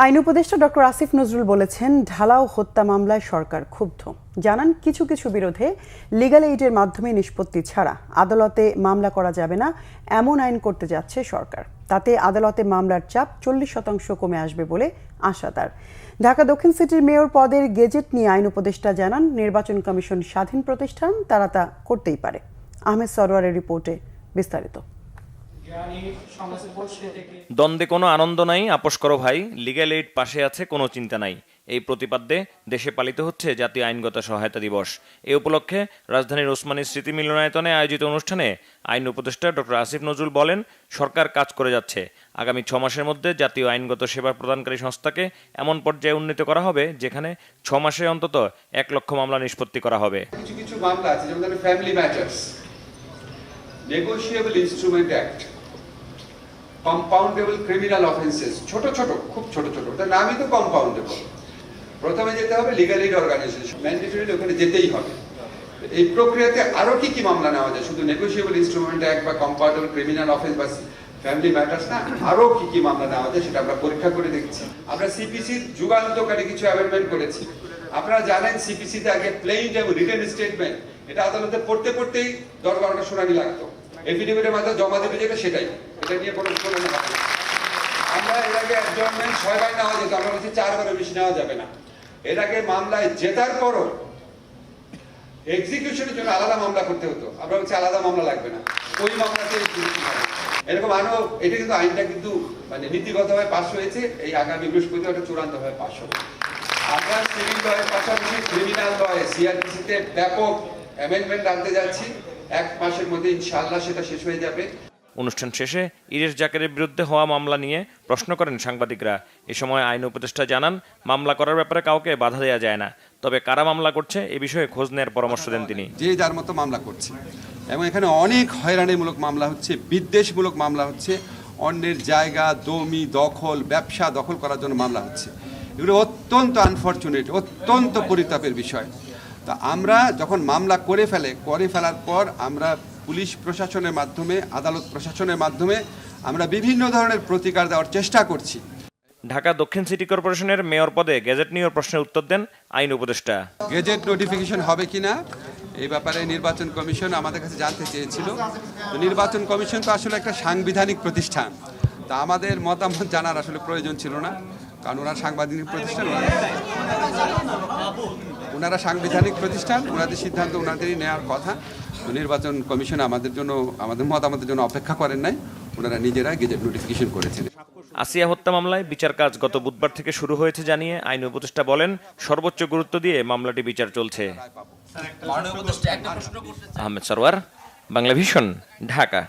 আইন উপদেষ্টা ডক্টর আসিফ নজরুল বলেছেন, ঢালাও হত্যা মামলায় সরকার ক্ষুব্ধ। জানান, কিছু কিছু বিরোধে লিগ্যাল এইডের মাধ্যমে নিষ্পত্তি ছাড়া আদালতে মামলা করা যাবে না, এমন আইন করতে যাচ্ছে সরকার। তাতে আদালতে মামলার চাপ 40% কমে আসবে বলে আশা তার। ঢাকা দক্ষিণ সিটির মেয়র পদের গেজেট নিয়ে আইন উপদেষ্টা জানান, নির্বাচন কমিশন স্বাধীন প্রতিষ্ঠান, তারা তা করতেই পারে। আহমেদ সরোয়ারের রিপোর্টে বিস্তারিত। দ্বন্দ্বে কোনো আনন্দ নাই, আপোষ করো ভাই, লিগ্যাল এইড পাশে আছে, কোনো চিন্তা নাই, এই প্রতিপাদ্যে দেশে পালিত হচ্ছে জাতীয় আইনগত সহায়তা দিবস। এ উপলক্ষে রাজধানীর ওসমানী স্মৃতি মিলনায়তনে আয়োজিত অনুষ্ঠানে আইন উপদেষ্টা ডক্টর আসিফ নজরুল বলেন, সরকার কাজ করে যাচ্ছে। আগামী 6 মাসের মধ্যে জাতীয় আইনগত সেবা প্রদানকারী সংস্থাকে এমন পর্যায়ে উন্নীত করা হবে যেখানে 6 মাসে অন্তত 1 লক্ষ মামলা নিষ্পত্তি করা হবে। কিছু কিছু মামলা আছে, যেমন family matters, negotiable instrument act, compoundable criminal offences, ছোট ছোট, খুব ছোট ছোট, ওটার নামই তো কম্পাউন্ডেবল। প্রথমে যেতে হবে লিগ্যাল এইড অর্গানাইজেশন, ম্যান্ডেটরি ওখানে যেতেই হবে। এই প্রক্রিয়াতে আরো কি কি মামলা নেওয়া যায়, শুধু নেগোশিয়েবল ইনস্ট্রুমেন্ট অ্যাক্ট বা কম্পাউন্ডেবল ক্রিমিনাল অফেন্স বা ফ্যামিলি ম্যাটার্স না, আরো কি কি মামলা নেওয়া যায় সেটা আমরা পরীক্ষা করে দেখছি। আমরা সিপিসির যুগান্তকারী কিছু অ্যামেন্ডমেন্ট করেছি। আপনারা জানেন সিপিসিতে আগে প্লেইন এবং রিটেন স্টেটমেন্ট, এটা আদালতে পড়তে পড়তেই 10-12টা শুনানি লাগতো, এফিডেভিটের মাধ্যমে জমা দেবে যেটা সেটাই, এটা নিয়ে কোনো শুনানি হবে না। আমরা এর আগে অ্যাডজর্নমেন্ট 6 বার নেওয়া যেত, আমরা বলছি 4 বারের বেশি নেওয়া যাবে না। এর আগে মামলায় জেতার পরও এক্সিকিউশনের জন্য আলাদা মামলা করতে হতো, আমরা বলছি আলাদা মামলা লাগবে না, ওই মামলাতে এরকম আরো। এটা কিন্তু আইনটা কিন্তু মানে নীতিগতভাবে পাস হয়েছে, এই আগামী বৃহস্পতিবার ওটা চূড়ান্তভাবে পাস হবে। আমরা সিভিল লয়ের পাশাপাশি ক্রিমিনাল লয়ে সিআরপিসিতে ব্যাপক অ্যামেন্ডমেন্ট আনতে যাচ্ছি, 1 মাসের মধ্যে ইনশাআল্লাহ সেটা শেষ হয়ে যাবে। অনুষ্ঠান শেষে ইরেশ জাকেরের বিরুদ্ধে হওয়া মামলা নিয়ে প্রশ্ন করেন সাংবাদিকরা। এ সময় আইন উপদেষ্টা জানান, মামলা করার ব্যাপারে কাউকে বাধা দেওয়া যায় না, তবে কারা মামলা করছে এ বিষয়ে খোঁজ নেওয়ার পরামর্শ দেন তিনি। যে যার মতো মামলা করছে এবং এখানে অনেক হয়রানিমূলক মামলা হচ্ছে, বিদ্বেষমূলক মামলা হচ্ছে, অন্যের জায়গা, জমি দখল, ব্যবসা দখল করার জন্য মামলা হচ্ছে। এগুলো অত্যন্ত আনফরচুনেট, অত্যন্ত পরিতাপের বিষয়। তা আমরা যখন মামলা করে ফেলার পর আমরা পুলিশ প্রশাসনের মাধ্যমে, আদালত প্রশাসনের মাধ্যমে আমরা বিভিন্ন ধরনের প্রতিকার দেওয়ার চেষ্টা করছি। ঢাকা দক্ষিণ সিটি কর্পোরেশনের মেয়র পদে গেজেট নিয়ে প্রশ্নের উত্তর দেন আইন উপদেষ্টা। গেজেট নোটিফিকেশন হবে কিনা এই ব্যাপারে নির্বাচন কমিশন আমাদের কাছে জানতে চেয়েছিল। তো নির্বাচন কমিশন তো আসলে একটা সাংবিধানিক প্রতিষ্ঠান, তা আমাদের মতামত জানার আসলে প্রয়োজন ছিল না, কারণ ওনারা সাংবিধানিক প্রতিষ্ঠান, ওনারা সাংবিধানিক প্রতিষ্ঠান, ওনাদের সিদ্ধান্ত ওনাদেরই নেওয়ার কথা। তো নির্বাচন কমিশন আমাদের মতামতের জন্য অপেক্ষা করেন নাই, ওনারা নিজেরা গেজেট নোটিফিকেশন করেছেন। আসিয়া হত্যা মামলায় বিচার কাজ গত বুধবার থেকে শুরু হয়েছে জানিয়ে আইন উপদেষ্টা বলেন, সর্বোচ্চ গুরুত্ব দিয়ে মামলাটি বিচার চলছে। আহমেদ সরওয়ার, বাংলা ভিশন, ঢাকা।